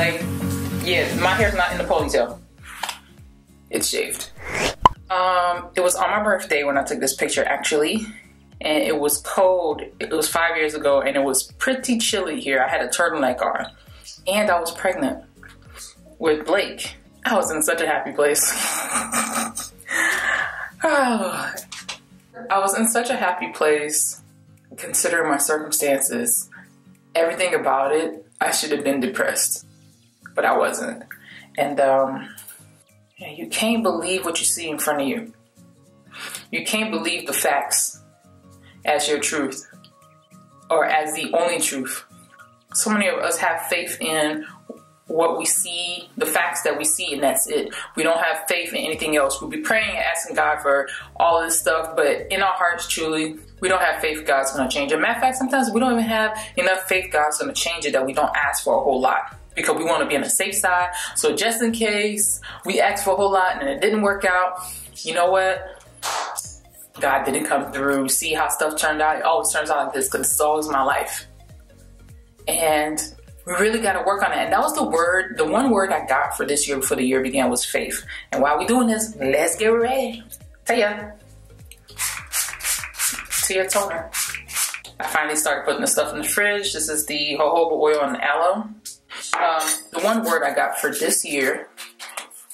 Like, yeah, my hair's not in the ponytail. It's shaved. It was on my birthday when I took this picture, actually. And it was cold. It was 5 years ago, and it was pretty chilly here. I had a turtleneck on. And I was pregnant with Blake. I was in such a happy place. Oh, I was in such a happy place, considering my circumstances. Everything about it, I should have been depressed. But I wasn't. And you can't believe what you see in front of you. You can't believe the facts as your truth, or as the only truth. So many of us have faith in what we see, the facts that we see, and that's it. We don't have faith in anything else. We'll be praying and asking God for all this stuff, but in our hearts, truly, we don't have faith God's going to change it. Matter of fact, sometimes we don't even have enough faith God's going to change it, that we don't ask for a whole lot, because we want to be on the safe side. So just in case we asked for a whole lot and it didn't work out, you know what? God didn't come through. See how stuff turned out? It always turns out like this, because it's always my life. And we really got to work on it. And that was the one word I got for this year before the year began was faith. And while we're doing this, let's get ready. Tia toner. I finally started putting the stuff in the fridge. This is the jojoba oil and aloe. The one word I got for this year,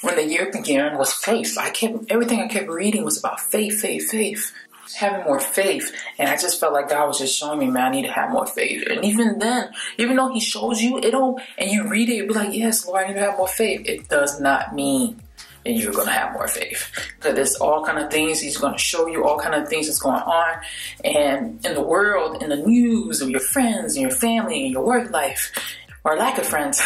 when the year began, was faith. Everything I kept reading was about faith, having more faith. And I just felt like God was just showing me, man, I need to have more faith. And even then, even though he shows you, and you read it, you'll be like, yes, Lord, I need to have more faith. It does not mean that you're going to have more faith. Because there's all kind of things he's going to show you, all kind of things that's going on. And in the world, in the news, of your friends, and your family, and your work life, or lack of friends,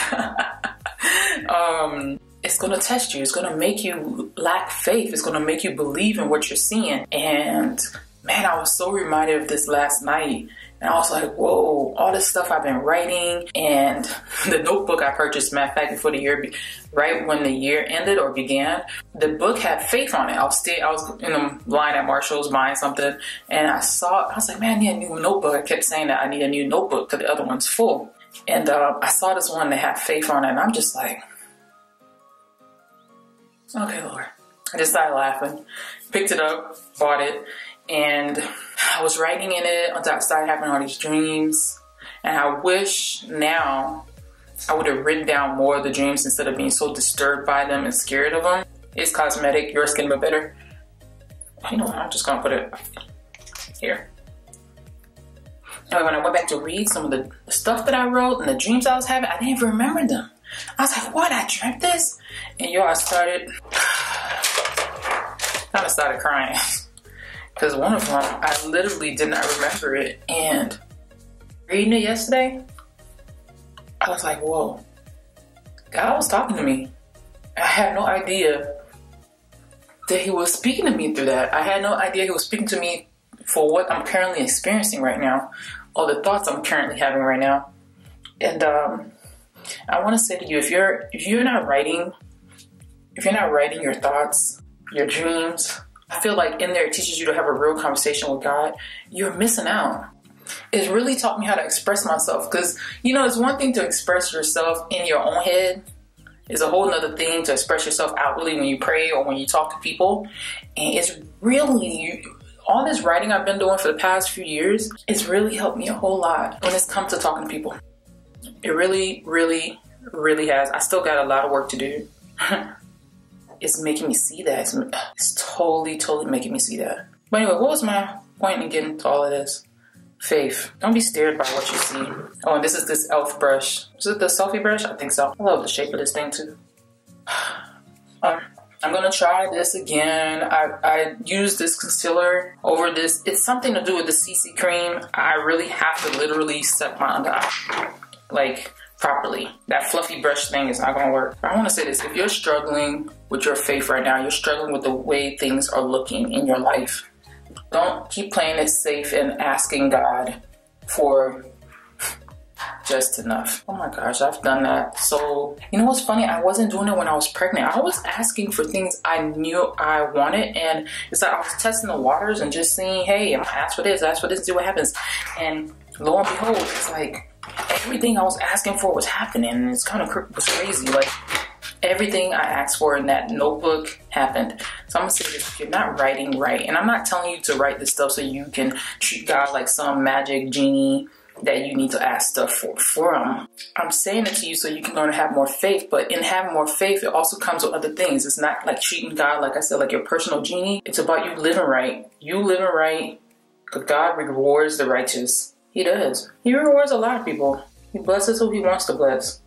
it's going to test you. It's going to make you lack faith. It's going to make you believe in what you're seeing. And man, I was so reminded of this last night. And I was like, whoa, all this stuff I've been writing, and the notebook I purchased, matter of fact, before the year, right when the year ended or began, the book had faith on it. I was in the line at Marshall's buying something, and I was like, man, I need a new notebook. I kept saying that I need a new notebook because the other one's full. And I saw this one that had faith on it, and I'm just like, okay, Lord. I just started laughing, picked it up, bought it, and I was writing in it until I started having all these dreams. And I wish now I would have written down more of the dreams instead of being so disturbed by them and scared of them. It's cosmetic, your skin but better. You know what, I'm just gonna put it here. And when I went back to read some of the stuff that I wrote and the dreams I was having, I didn't even remember them. I was like, what, I dreamt this? And yo, I kind of started crying. Because one of them, I literally did not remember it. And reading it yesterday, I was like, whoa, God was talking to me. I had no idea that he was speaking to me through that. I had no idea he was speaking to me for what I'm currently experiencing right now, or the thoughts I'm currently having right now. And I want to say to you, if you're not writing your thoughts, your dreams, I feel like in there it teaches you to have a real conversation with God. You're missing out. It's really taught me how to express myself, because you know, it's one thing to express yourself in your own head. It's a whole nother thing to express yourself outwardly when you pray or when you talk to people. And it's really, all this writing I've been doing for the past few years, it's really helped me a whole lot when it's come to talking to people. It really, really, really has. I still got a lot of work to do. It's making me see that. It's totally making me see that. But anyway, what was my point in getting to all of this? Faith. Don't be scared by what you see. Oh, and this is this e.l.f. brush. Is it the selfie brush? I think so. I love the shape of this thing too. I'm gonna try this again. I used this concealer over this. It's something to do with the CC cream. I really have to literally set my under eye, like, properly. That fluffy brush thing is not gonna work. I wanna say this, if you're struggling with your faith right now, you're struggling with the way things are looking in your life, don't keep playing it safe and asking God for just enough. Oh my gosh, I've done that. So, you know what's funny? I wasn't doing it when I was pregnant. I was asking for things I knew I wanted, and it's like I was testing the waters and just seeing, hey, I'm gonna ask for this, see what happens. And lo and behold, it's like, everything I was asking for was happening, and it's kind of was crazy. Like, everything I asked for in that notebook happened. So I'm gonna say this: if you're not writing right, and I'm not telling you to write this stuff so you can treat God like some magic genie that you need to ask stuff from. I'm saying it to you so you can learn to have more faith, but in having more faith, it also comes with other things. It's not like treating God, like I said, like your personal genie. It's about you living right. You living right, because God rewards the righteous. He does. He rewards a lot of people. He blesses who he wants to bless.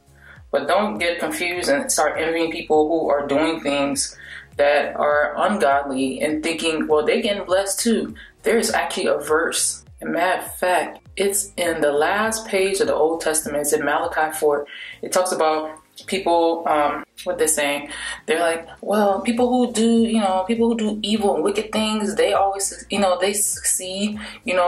But don't get confused and start envying people who are doing things that are ungodly and thinking, well, they're getting blessed too. There's actually a verse. As a matter of fact, it's in the last page of the Old Testament. It's in Malachi 4. It talks about people, what they're saying. They're like, well, people who do evil and wicked things, they always, they succeed,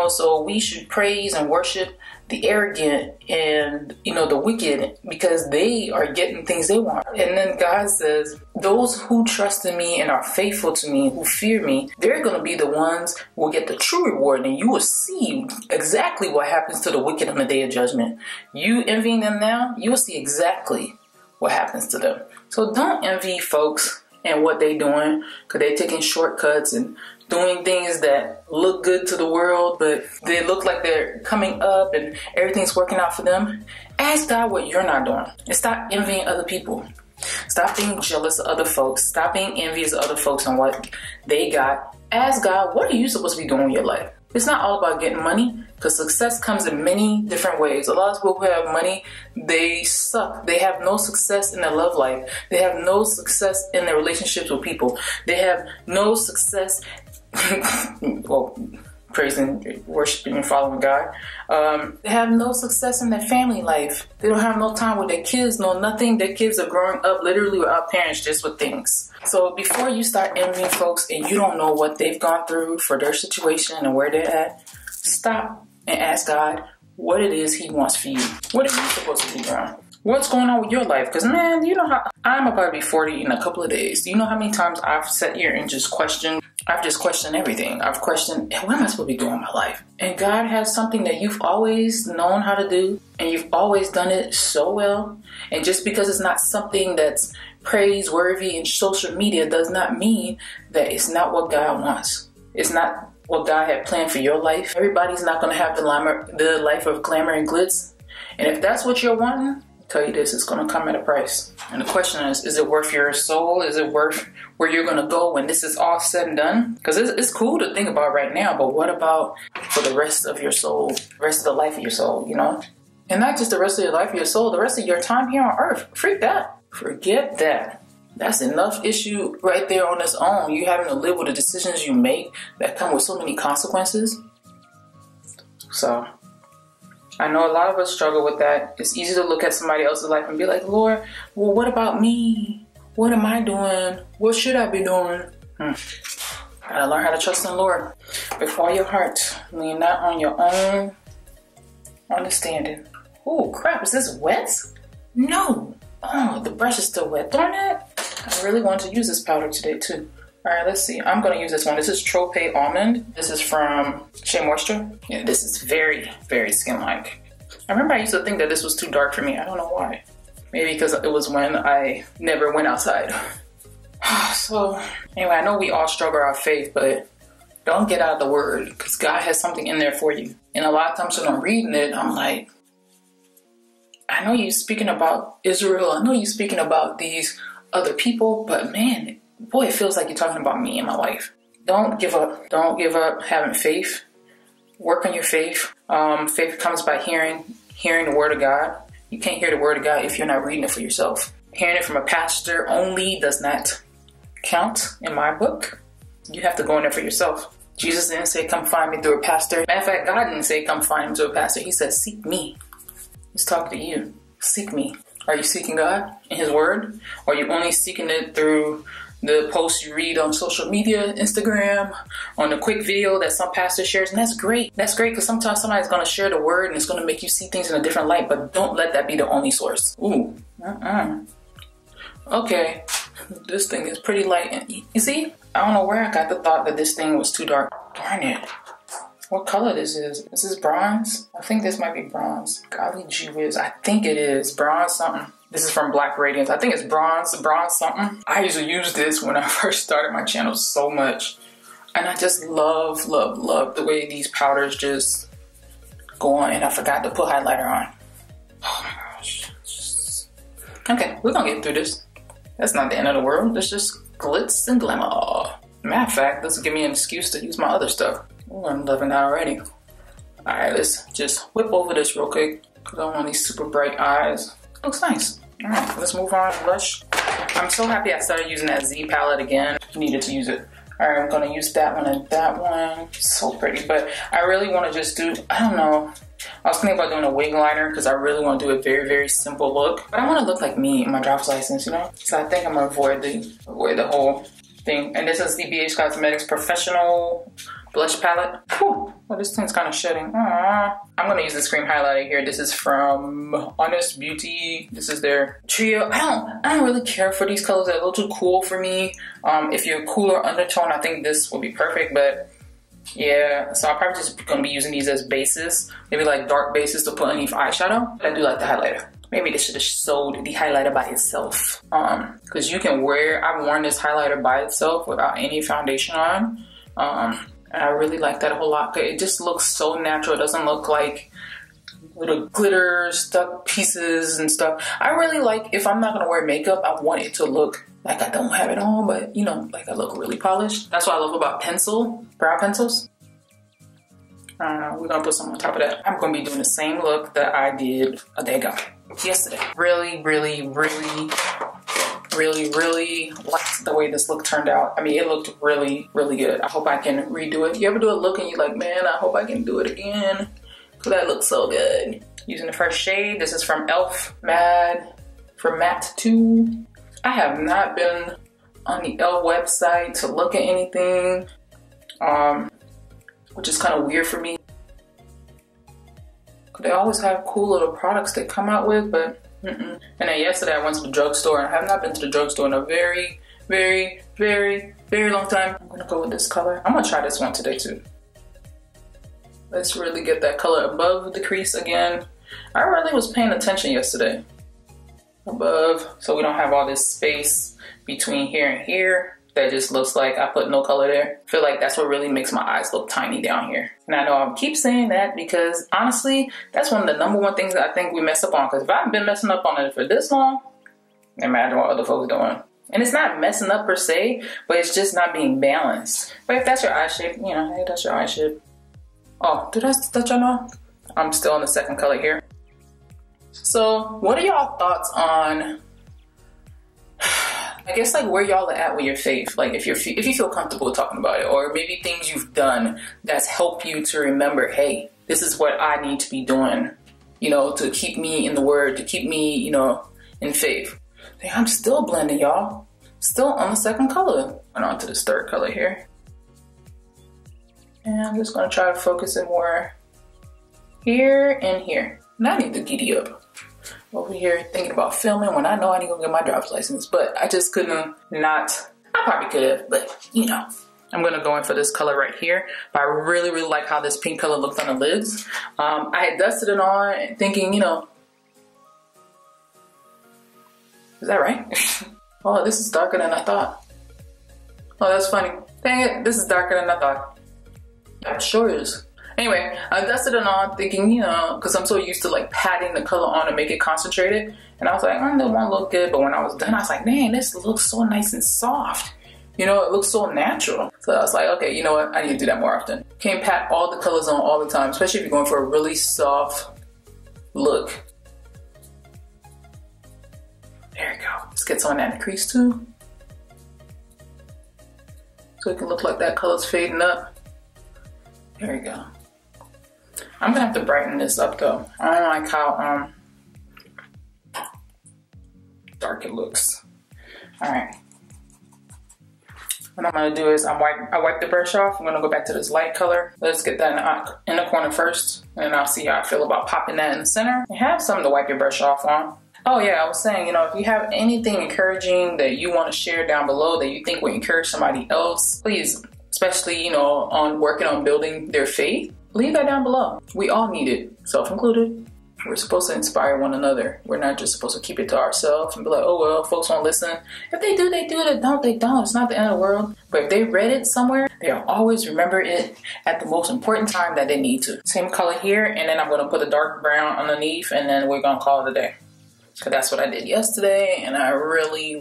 so we should praise and worship the arrogant and, the wicked, because they are getting things they want. And then God says, those who trust in me and are faithful to me, who fear me, they're going to be the ones who will get the true reward. And you will see exactly what happens to the wicked on the day of judgment. You envying them now, you will see exactly what happens to them. So don't envy folks and what they're doing, because they're taking shortcuts and doing things that look good to the world, but they look like they're coming up and everything's working out for them. Ask God what you're not doing, and stop envying other people. Stop being jealous of other folks. Stop being envious of other folks and what they got. Ask God, what are you supposed to be doing with your life? It's not all about getting money, because success comes in many different ways. A lot of people who have money, they suck. They have no success in their love life. They have no success in their relationships with people. They have no success well, praising, worshiping, and following God. They have no success in their family life. They don't have no time with their kids, no nothing. Their kids are growing up literally without parents, just with things. So before you start envying folks and you don't know what they've gone through for their situation and where they're at, stop and ask God what it is he wants for you. What are you supposed to be doing? What's going on with your life? Because, man, you know how I'm about to be 40 in a couple of days. Do you know how many times I've sat here and just questioned? I've just questioned everything. I've questioned, what am I supposed to be doing in my life? And God has something that you've always known how to do, and you've always done it so well. And just because it's not something that's praiseworthy in social media does not mean that it's not what God wants. It's not what God had planned for your life. Everybody's not going to have the life of glamour and glitz. And if that's what you're wanting, tell you this, it's going to come at a price. And the question is it worth your soul? Is it worth where you're going to go when this is all said and done? Because it's cool to think about right now, but what about for the rest of your soul, the rest of the life of your soul, And not just the rest of your life of your soul, the rest of your time here on earth. Freak that. Forget that. That's enough issue right there on its own. You having to live with the decisions you make that come with so many consequences. So I know a lot of us struggle with that. It's easy to look at somebody else's life and be like, Lord, well, what about me? What am I doing? What should I be doing? Gotta learn how to trust in the Lord with all your heart. Lean not on your own understanding. Oh, crap. Is this wet? No. Oh, the brush is still wet. Darn it. I really want to use this powder today, too. All right, let's see. I'm going to use this one. This is Trope Almond. This is from Shea Moisture. Yeah, this is very, very skin-like. I remember I used to think that this was too dark for me. I don't know why. Maybe because it was when I never went outside. So, anyway, I know we all struggle our faith, but don't get out of the Word, because God has something in there for you. And a lot of times when I'm reading it, I'm like, I know you're speaking about Israel. I know you're speaking about these other people, but man, boy, it feels like you're talking about me in my life. Don't give up. Don't give up having faith. Work on your faith. Faith comes by hearing the Word of God. You can't hear the Word of God if you're not reading it for yourself. Hearing it from a pastor only does not count in my book. You have to go in there for yourself. Jesus didn't say, come find me through a pastor. Matter of fact, God didn't say, come find me through a pastor. He said, seek me. He's talking to you. Seek me. Are you seeking God in His Word? Or are you only seeking it through the posts you read on social media, Instagram, on a quick video that some pastor shares? And that's great. That's great, because sometimes somebody's going to share the Word and it's going to make you see things in a different light, but don't let that be the only source. Ooh. Okay. This thing is pretty light. And you see, I don't know where I got the thought that this thing was too dark. Darn it. what color this is. Is this bronze? I think this might be bronze. Golly gee whiz, I think it is bronze something. This is from Black Radiance. I think it's bronze something. I used to use this when I first started my channel so much. And I just love, love, love the way these powders just go on. And I forgot to put highlighter on. Oh my gosh. Okay, we're gonna get through this. That's not the end of the world. It's just glitz and glamour. Matter of fact, this will give me an excuse to use my other stuff. Oh, I'm loving that already. Alright, let's just whip over this real quick because I want these super bright eyes. Looks nice. Alright, let's move on. Blush. I'm so happy I started using that Z palette again. Needed to use it. Alright, I'm gonna use that one and that one. So pretty, but I really want to just do, I don't know. I was thinking about doing a wing liner because I really want to do a very, very simple look. But I want to look like me in my driver's license, you know? So I think I'm gonna avoid the whole thing. And this is the BH Cosmetics Professional Blush Palette. Whew. Well, this thing's kind of shedding. Aww. I'm gonna use this cream highlighter here. This is from Honest Beauty. This is their trio. I don't really care for these colors. They're a little too cool for me. If you're a cooler undertone, I think this will be perfect. But yeah, so I'm probably just gonna be using these as bases. Maybe like dark bases to put underneath eyeshadow. I do like the highlighter. Maybe they should have sold the highlighter by itself. Because you can wear, I've worn this highlighter by itself without any foundation on. And I really like that a whole lot. It just looks so natural. It doesn't look like little glitter stuck pieces and stuff. I really like, if I'm not gonna wear makeup, I want it to look like I don't have it on, but you know, like I look really polished. That's what I love about brow pencils. We're gonna put some on top of that. I'm gonna be doing the same look that I did a day ago, yesterday. Really, really, really, really, really liked the way this look turned out. I mean, it looked really, really good. I hope I can redo it. You ever do a look and you're like, man, I hope I can do it again, because that looks so good. Using the first shade, this is from e.l.f. from Matte 2. I have not been on the e.l.f. website to look at anything, which is kind of weird for me. They always have cool little products they come out with, but And then yesterday I went to the drugstore, and I have not been to the drugstore in a very, very, very, very long time. I'm gonna go with this color. I'm gonna try this one today too. Let's really get that color above the crease again. I really was paying attention yesterday. Above, so we don't have all this space between here and here. That just looks like I put no color there. I feel like that's what really makes my eyes look tiny down here. And I know I keep saying that because honestly, that's one of the #1 things that I think we mess up on. Because if I've been messing up on it for this long, imagine what other folks doing. And it's not messing up per se, but it's just not being balanced. But if that's your eye shape, you know, hey, that's your eye shape. Oh, did I let y'all know? I'm still in the second color here. So what are y'all thoughts on, I guess, like where y'all are at with your faith? Like if you feel comfortable talking about it, or maybe things you've done that's helped you to remember, hey, this is what I need to be doing, you know, to keep me in the word, to keep me, you know, in faith. Hey, I'm still blending, y'all. Still on the second color. And on to this third color here. And I'm just gonna try to focus it more here and here. And I need to giddy up. Over here thinking about filming when I know I need to go get my driver's license, but I just couldn't not. I probably could have, but you know. I'm gonna go in for this color right here, but I really, really like how this pink color looked on the lids. I had dusted it on thinking, you know, is that right? Oh, this is darker than I thought. Oh, that's funny. Dang it, this is darker than I thought. That sure is. Anyway, I dusted it on thinking, you know, because I'm so used to like patting the color on to make it concentrated. And I was like, that won't look good. But when I was done, I was like, man, this looks so nice and soft. You know, it looks so natural. So I was like, okay, you know what? I need to do that more often. Can't pat all the colors on all the time, especially if you're going for a really soft look. There we go. Let's get some of that in the crease too. So it can look like that color's fading up. There we go. I'm gonna have to brighten this up though. I don't like how dark it looks. All right. What I'm gonna do is I wipe the brush off. I'm gonna go back to this light color. Let's get that in the corner first, and I'll see how I feel about popping that in the center. You have something to wipe your brush off on. Oh yeah, I was saying, you know, if you have anything encouraging that you want to share down below that you think will encourage somebody else, please especially, you know, on working on building their faith, leave that down below. We all need it, self-included. We're supposed to inspire one another. We're not just supposed to keep it to ourselves and be like, oh, well, folks won't listen. If they do, they do. If they don't, they don't. It's not the end of the world. But if they read it somewhere, they'll always remember it at the most important time that they need to. Same color here, and then I'm going to put a dark brown underneath, and then we're going to call it a day. Because that's what I did yesterday, and I really,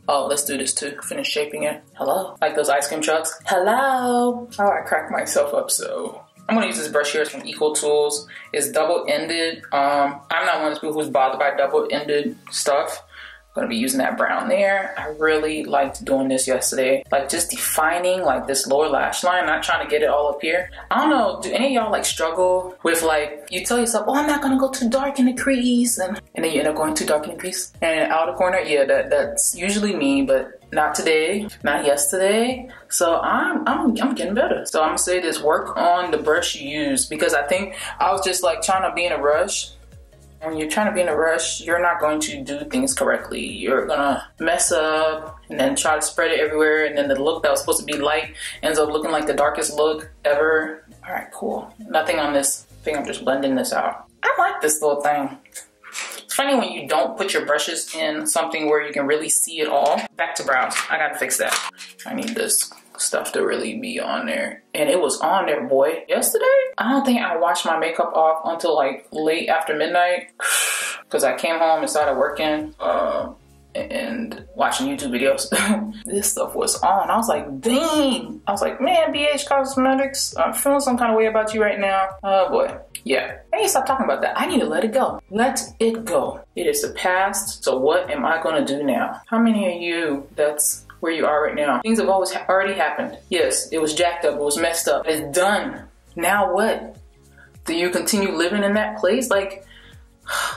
oh, let's do this too. Finish shaping it. Hello? Like those ice cream trucks. Hello? Oh, I cracked myself up, so I'm gonna use this brush here. It's from Equal Tools. It's double-ended. I'm not one of those people who's bothered by double-ended stuff. I'm gonna be using that brown there. I really liked doing this yesterday. Like just defining like this lower lash line, not trying to get it all up here. I don't know, do any of y'all like struggle with like, you tell yourself, oh, I'm not gonna go too dark in the crease, and then you end up going too dark in the crease and out of the corner? Yeah, that's usually me, but not today, not yesterday. So I'm getting better. So I'm gonna say this, work on the brush you use, because I think I was just like trying to be in a rush. When you're trying to be in a rush, you're not going to do things correctly. You're gonna mess up and then try to spread it everywhere, and then the look that was supposed to be light ends up looking like the darkest look ever. All right, cool. Nothing on this thing, I'm just blending this out. I like this little thing. It's funny when you don't put your brushes in something where you can really see it all. Back to brows, I gotta fix that. I need this stuff to really be on there, and it was on there, boy. Yesterday, I don't think I washed my makeup off until like late after midnight, because I came home and started working and watching YouTube videos. This stuff was on. I was like, dang. I was like, man, BH Cosmetics, I'm feeling some kind of way about you right now. Oh boy. Yeah, I need to stop talking about that. I need to let it go. Let it go. It is the past, so what am I gonna do now? How many of you that's where you are right now? Things have already happened. Yes, it was jacked up, it was messed up. It's done. Now what? Do you continue living in that place? Like,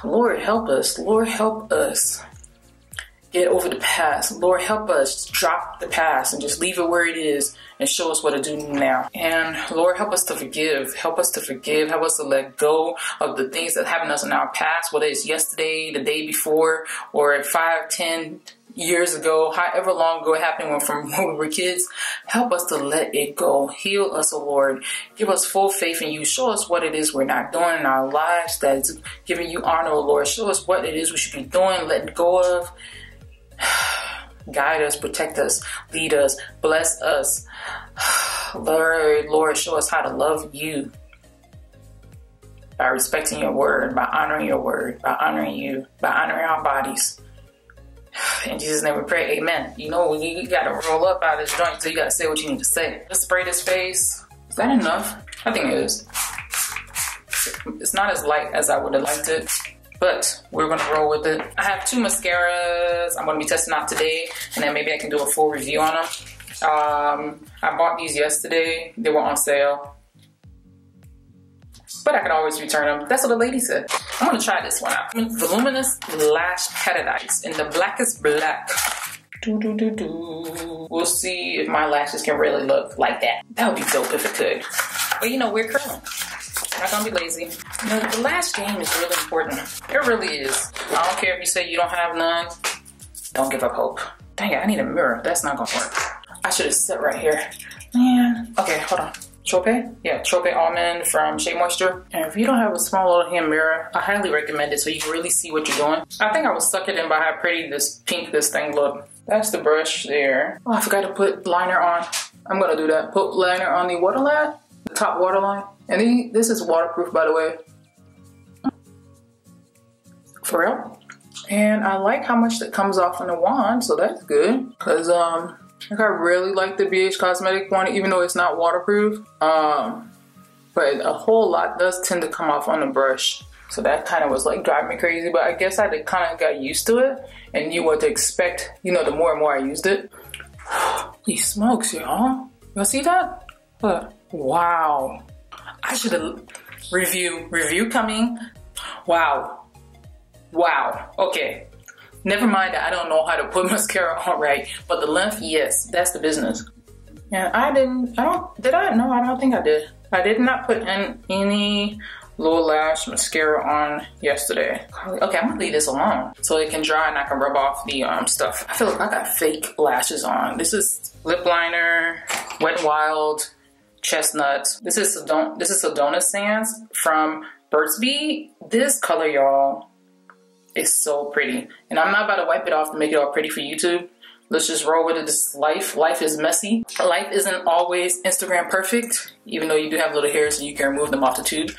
Lord help us. Lord help us get over the past. Lord help us drop the past and just leave it where it is and show us what to do now. And Lord help us to forgive. Help us to forgive. Help us to let go of the things that happened to us in our past, whether it's yesterday, the day before, or 5, 10 years ago, however long ago it happened from when we were kids. Help us to let it go. Heal us, O Lord. Give us full faith in you. Show us what it is we're not doing in our lives that's giving you honor, O Lord. Show us what it is we should be doing, letting go of. Guide us, protect us, lead us, bless us. Lord, show us how to love you by respecting your word, by honoring your word, by honoring you, by honoring our bodies. In Jesus' name we pray, amen. You know, you gotta roll up out of this joint, so you gotta say what you need to say. Let's spray this face. Is that enough? I think it is. It's not as light as I would have liked it, but we're gonna roll with it. I have 2 mascaras I'm gonna be testing out today, and then maybe I can do a full review on them. I bought these yesterday. They were on sale, but I could always return them. That's what the lady said. I'm gonna try this one out. Voluminous Lash Paradise in the blackest black. We'll see if my lashes can really look like that. That would be dope if it could. But you know, we're curling. I'm not gonna be lazy. You know, the lash game is really important. It really is. I don't care if you say you don't have none. Don't give up hope. Dang it, I need a mirror. That's not gonna work. I should have set right here. Man. Okay, hold on. Trope? Yeah, Trope Almond from Shea Moisture. And if you don't have a small little hand mirror, I highly recommend it so you can really see what you're doing. I think I was sucked in by how pretty this thing looked. That's the brush there. Oh, I forgot to put liner on. I'm gonna do that. Put liner on the waterline, the top waterline. And this is waterproof, by the way. For real. And I like how much that comes off on the wand, so that's good. Cause like I really like the BH Cosmetic one, even though it's not waterproof. But a whole lot does tend to come off on the brush. So that kind of was like driving me crazy, but I guess I kind of got used to it and knew what to expect, you know, the more and more I used it. These smokes, y'all. Y'all see that? What? Wow. I should have review coming. Wow. Okay. Never mind that I don't know how to put mascara on right, but the length, yes, that's the business. And I don't think I did. I did not put in any Lower lash mascara on yesterday. Okay, I'm gonna leave this alone so it can dry and I can rub off the stuff. I feel like I got fake lashes on. This is lip liner, Wet n Wild, Chestnut. This is Sedona Sands from Burt's Bees. This color, y'all, is so pretty. And I'm not about to wipe it off to make it all pretty for YouTube. Let's just roll with it. This life is messy. Life isn't always Instagram perfect, even though you do have little hairs and you can remove them off the tube.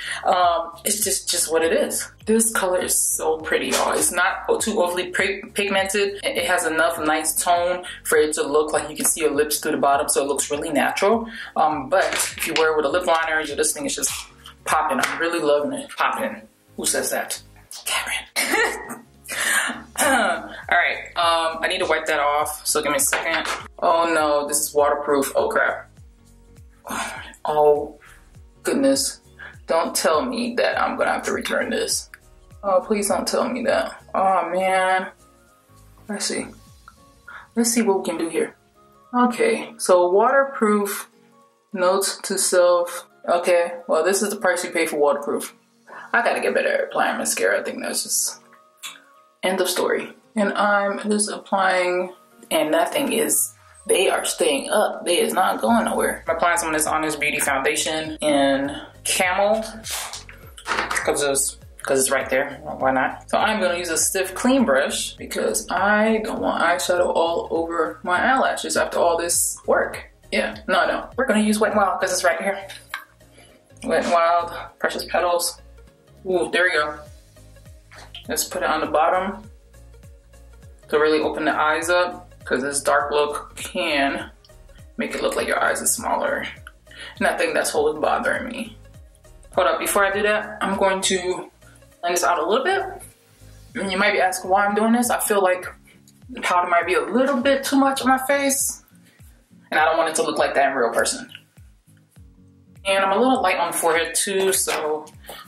It's just what it is. This color is so pretty, y'all. It's not too overly pigmented. It has enough nice tone for it to look like you can see your lips through the bottom, so it looks really natural. But if you wear it with a lip liner, this thing is just popping. I'm really loving it. Popping. Who says that? Karen. Alright, I need to wipe that off, so give me a second. Oh no, this is waterproof. Oh crap. Oh goodness. Don't tell me that I'm gonna have to return this. Oh, please don't tell me that. Oh man. Let's see what we can do here. Okay, so waterproof, notes to self. Okay, well, this is the price you pay for waterproof. I gotta get better at applying mascara. I think that's just end of story. And I'm just applying, and that thing is, they are staying up. They is not going nowhere. I'm applying some of this Honest Beauty foundation in Camel, because it's right there. Why not? So I'm gonna use a stiff clean brush because I don't want eyeshadow all over my eyelashes after all this work. Yeah, no I don't. We're gonna use Wet n Wild because it's right here. Wet n Wild, Precious Petals. Ooh, there we go. Let's put it on the bottom to really open the eyes up, because this dark look can make it look like your eyes are smaller. And I think that's what was bothering me. Hold up, before I do that, I'm going to blend this out a little bit. And you might be asking why I'm doing this. I feel like the powder might be a little bit too much on my face, and I don't want it to look like that in real person. And I'm a little light on the forehead too, so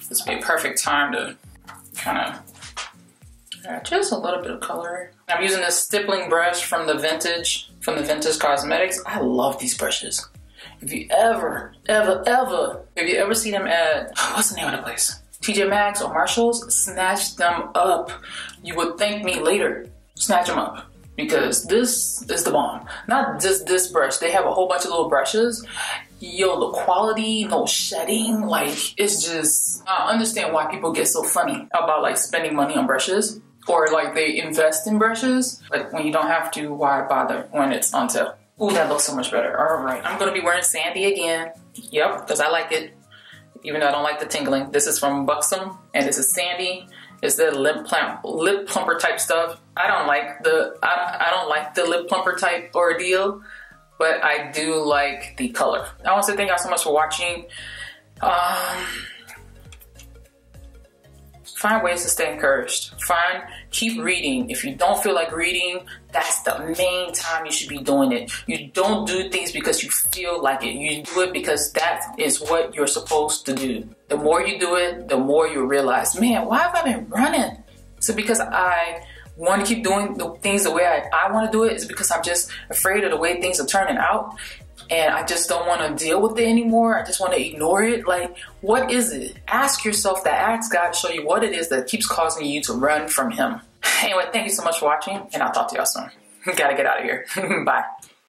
this would be a perfect time to kind of add just a little bit of color. I'm using this stippling brush from the Vintage Cosmetics. I love these brushes. If you ever see them at, what's the name of the place? TJ Maxx or Marshalls, snatch them up. You would thank me later. Snatch them up, because this is the bomb. Not just this brush. They have a whole bunch of little brushes. Yo, the quality, no shedding, like, it's just, I understand why people get so funny about like spending money on brushes, or like they invest in brushes. Like, when you don't have to, why bother when it's on sale? Ooh, that looks so much better. All right, I'm gonna be wearing Sandy again. Yep, because I like it, even though I don't like the tingling. This is from Buxom, and this is Sandy. It's the lip plumper type stuff. I don't like the lip plumper type ordeal, but I do like the color. I want to say thank y'all so much for watching. Find ways to stay encouraged. Keep reading. If you don't feel like reading, that's the main time you should be doing it. You don't do things because you feel like it. You do it because that is what you're supposed to do. The more you do it, the more you realize, man, why have I been running? So because I want to keep doing the things the way I want to do it, is because I'm just afraid of the way things are turning out. And I just don't want to deal with it anymore. I just want to ignore it. Like, what is it? Ask yourself that. Ask God to show you what it is that keeps causing you to run from Him. Anyway, thank you so much for watching, and I'll talk to y'all soon. Gotta get out of here. Bye.